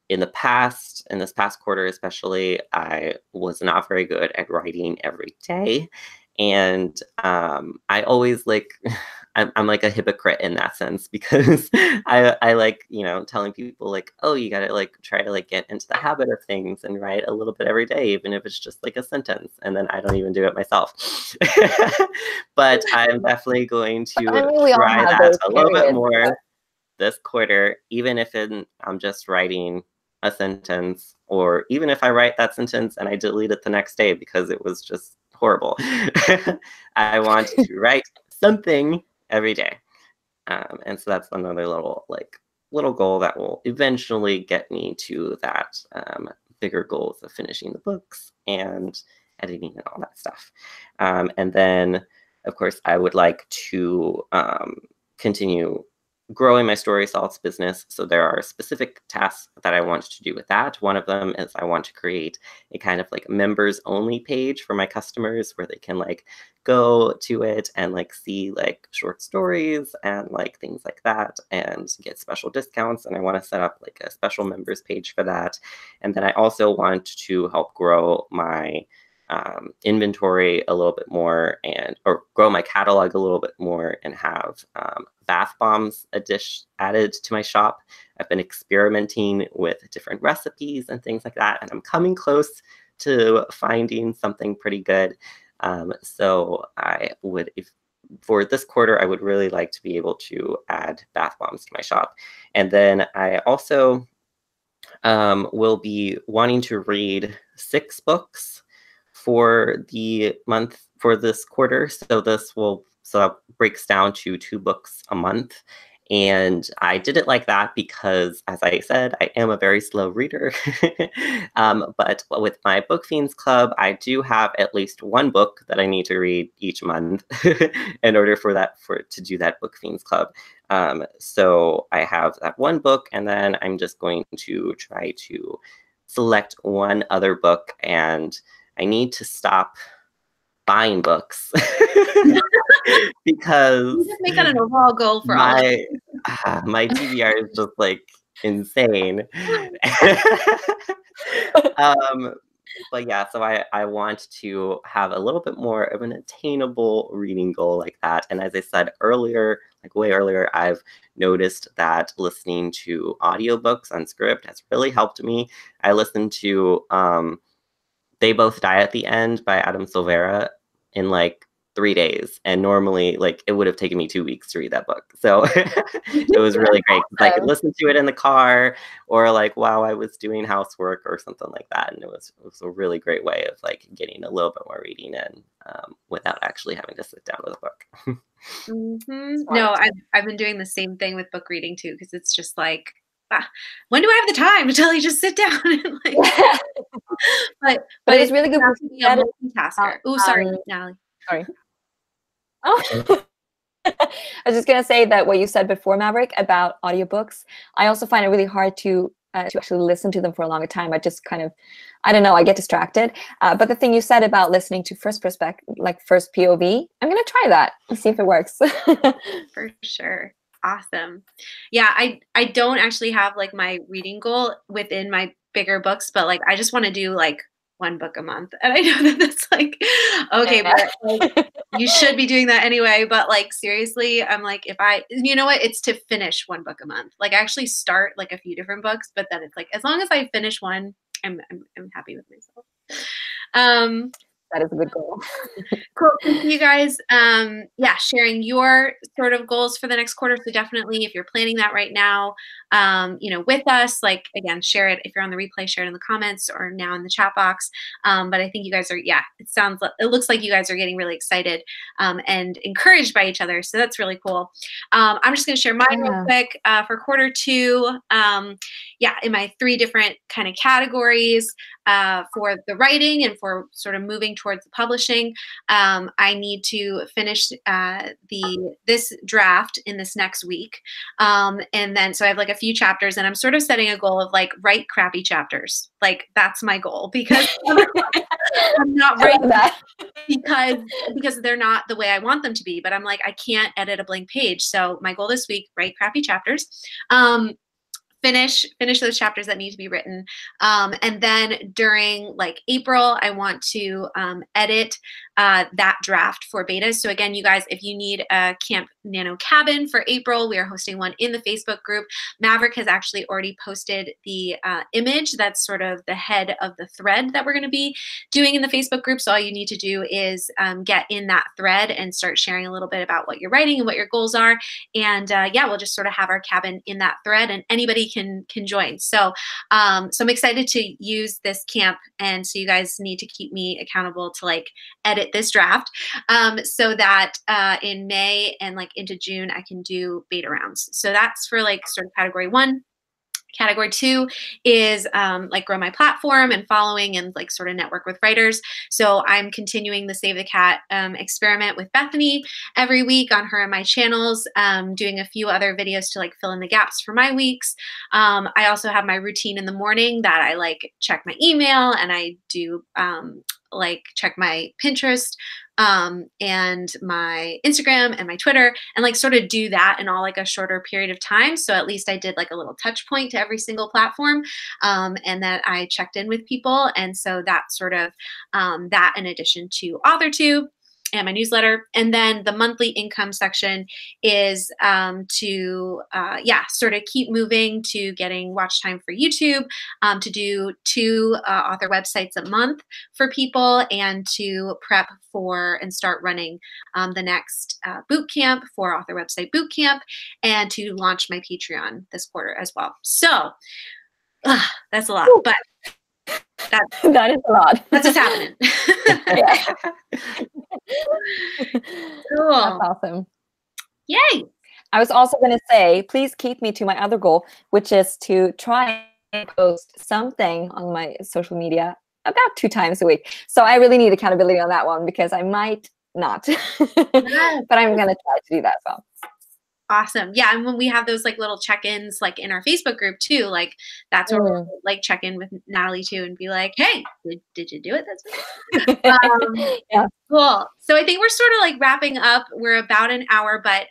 in this past quarter especially, I was not very good at writing every day. And I always like, I'm like a hypocrite in that sense, because I like, you know, telling people like, oh, you gotta like try to like get into the habit of things and write a little bit every day, even if it's just like a sentence, and then I don't even do it myself. But I'm definitely going to try that a little bit more this quarter, even if I'm just writing a sentence, or even if I write that sentence and I delete it the next day because it was just horrible. I want to write something every day. And so that's another little goal that will eventually get me to that bigger goals of finishing the books and editing and all that stuff. And then, of course, I would like to continue growing my story salts business. So there are specific tasks that I want to do with that. One of them is I want to create a kind of like members only page for my customers, where they can like go to it and like see like short stories and like things like that and get special discounts. And I want to set up like a special members page for that. And then I also want to help grow my inventory a little bit more, or grow my catalog a little bit more, and have bath bombs added to my shop. I've been experimenting with different recipes and things like that, and I'm coming close to finding something pretty good. So I would, for this quarter, I would really like to be able to add bath bombs to my shop. And then I also will be wanting to read 6 books for the month, for this quarter. So that breaks down to 2 books a month. And I did it like that because, as I said, I am a very slow reader. But with my Book Fiends Club, I do have at least 1 book that I need to read each month in order to do that Book Fiends Club. So I have that 1 book, and then I'm just going to try to select 1 other book, and I need to stop buying books because you just make that an overall goal for all of us. My TBR is just like insane. But yeah, so I want to have a little bit more of an attainable reading goal like that. And as I said earlier, like way earlier, I've noticed that listening to audiobooks on script has really helped me. I listened to They Both Die at the End by Adam Silvera in like 3 days. And normally like it would have taken me 2 weeks to read that book. So it was really great. I could listen to it in the car, or like while I was doing housework or something like that. And it was a really great way of like getting a little bit more reading in without actually having to sit down with a book. No, I've been doing the same thing with book reading too, because it's just like, when do I have the time until you just sit down and like, but it's really good to be a multitasker. Oh, sorry, Natalie. Sorry. Oh. I was just gonna say that what you said before, Maverick, about audiobooks, I also find it really hard to actually listen to them for a longer time. I just kind of, I don't know, I get distracted. But the thing you said about listening to first perspective, like first POV, I'm gonna try that and see if it works. For sure. Awesome. Yeah, I don't actually have like my reading goal within my bigger books, but like I just want to do like 1 book a month. And I know that that's like, okay, but like, you should be doing that anyway. But like, seriously, I'm like, you know what? It's to finish 1 book a month. Like I actually start like a few different books, but then it's like, as long as I finish 1, I'm happy with myself. that is a good goal. Cool. Thank you guys. Yeah, sharing your sort of goals for the next quarter. So definitely, if you're planning that right now, with us, like again, share it. If you're on the replay, share it in the comments or now in the chat box. But I think you guys are, it looks like you guys are getting really excited and encouraged by each other. So that's really cool. I'm just going to share mine real quick for quarter two. In my 3 different kind of categories for the writing and for sort of moving towards the publishing. I need to finish this draft in this next week. And then, so I have like a few chapters and I'm sort of setting a goal of like write crappy chapters. Like that's my goal because I'm not writing that because they're not the way I want them to be, but I'm like, I can't edit a blank page. So my goal this week, write crappy chapters. Finish those chapters that need to be written. And then during like April, I want to edit that draft for betas. So again, you guys, if you need a Camp Nano Cabin for April, we are hosting one in the Facebook group. Maverick has actually already posted the image that's sort of the head of the thread that we're going to be doing in the Facebook group. So all you need to do is get in that thread and start sharing a little bit about what you're writing and what your goals are. And we'll just sort of have our cabin in that thread and anybody can join. So I'm excited to use this camp. And so you guys need to keep me accountable to like edit this draft so that in May and like into June, I can do beta rounds. So that's for like sort of category 1. Category 2 is like grow my platform and following and like sort of network with writers. So I'm continuing the Save the Cat experiment with Bethany every week on her and my channels, doing a few other videos to like fill in the gaps for my weeks. I also have my routine in the morning that I like check my email and I do like check my Pinterest and my Instagram and my Twitter and like sort of do that in all like a shorter period of time. So at least I did like a little touch point to every single platform and that I checked in with people. And so that's sort of that in addition to AuthorTube and my newsletter. And then the monthly income section is to sort of keep moving to getting watch time for YouTube, to do 2 author websites a month for people and to prep for and start running the next boot camp for author website boot camp and to launch my Patreon this quarter as well. So that's a lot, but that is a lot. That's what's happening. Cool. That's awesome. Yay. I was also going to say, please keep me to my other goal, which is to try and post something on my social media about 2 times a week. So I really need accountability on that one because I might not, but I'm going to try to do that as well. Awesome. Yeah. And when we have those like little check-ins like in our Facebook group too, like that's where we'll like check in with Natalie too and be like, hey, did you do it this week? Yeah. Cool. So I think we're sort of like wrapping up. We're about an hour, but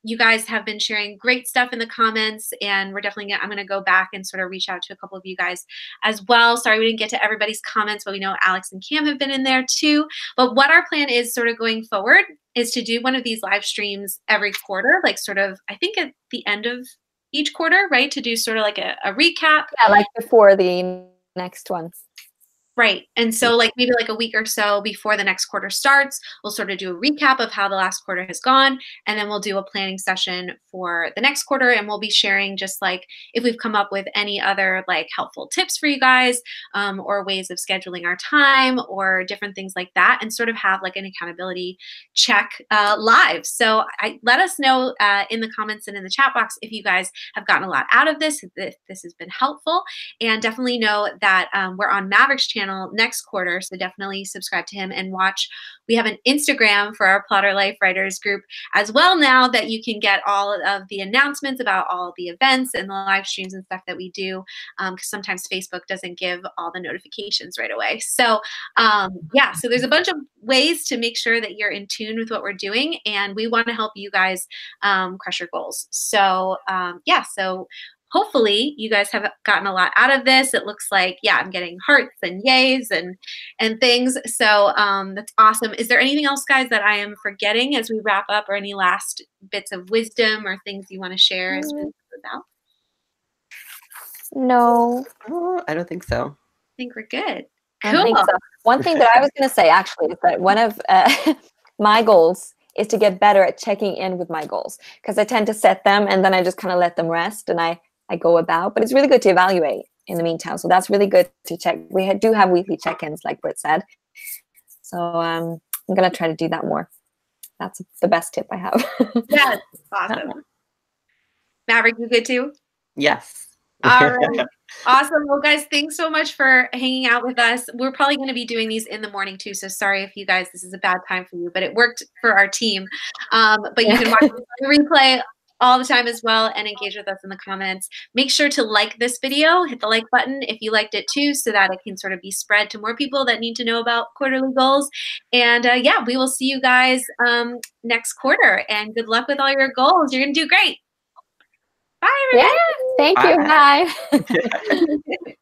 you guys have been sharing great stuff in the comments and we're definitely I'm going to go back and sort of reach out to a couple of you guys as well. Sorry, we didn't get to everybody's comments, but we know Alex and Cam have been in there too. But what our plan is sort of going forward is to do one of these live streams every quarter, like sort of, I think at the end of each quarter, right? To do sort of like a recap. Yeah, like before the next one. Right. And so like maybe like a week or so before the next quarter starts, we'll sort of do a recap of how the last quarter has gone. And then we'll do a planning session for the next quarter. And we'll be sharing just like if we've come up with any other like helpful tips for you guys or ways of scheduling our time or different things like that and sort of have like an accountability check live. So let us know in the comments and in the chat box if you guys have gotten a lot out of this, if this has been helpful. And definitely know that we're on Maverick's channel next quarter, so definitely subscribe to him and watch. We have an Instagram for our Plotter Life Writers group as well now that you can get all of the announcements about all of the events and the live streams and stuff that we do because sometimes Facebook doesn't give all the notifications right away. So so there's a bunch of ways to make sure that you're in tune with what we're doing and we want to help you guys crush your goals. So so hopefully you guys have gotten a lot out of this. It looks like, I'm getting hearts and yays and things. So that's awesome. Is there anything else, guys, that I am forgetting as we wrap up or any last bits of wisdom or things you want to share as we close out? No. Oh, I don't think so. I think we're good. I think so. One thing that I was going to say actually is that one of my goals is to get better at checking in with my goals, because I tend to set them and then I just kind of let them rest and I go about. But it's really good to evaluate in the meantime. So that's really good to check. We do have weekly check-ins, like Britt said. So I'm going to try to do that more. That's the best tip I have. Yes, awesome. Maverick, you good too? Yes. All right. Awesome. Well, guys, thanks so much for hanging out with us. We're probably going to be doing these in the morning too, so sorry if you guys, this is a bad time for you, but it worked for our team. But you can watch the replay all the time as well and engage with us in the comments. Make sure to like this video, hit the like button if you liked it too, so that it can sort of be spread to more people that need to know about quarterly goals. And yeah, we will see you guys next quarter, and good luck with all your goals. You're going to do great. Bye, everybody. Yeah, thank you. Bye.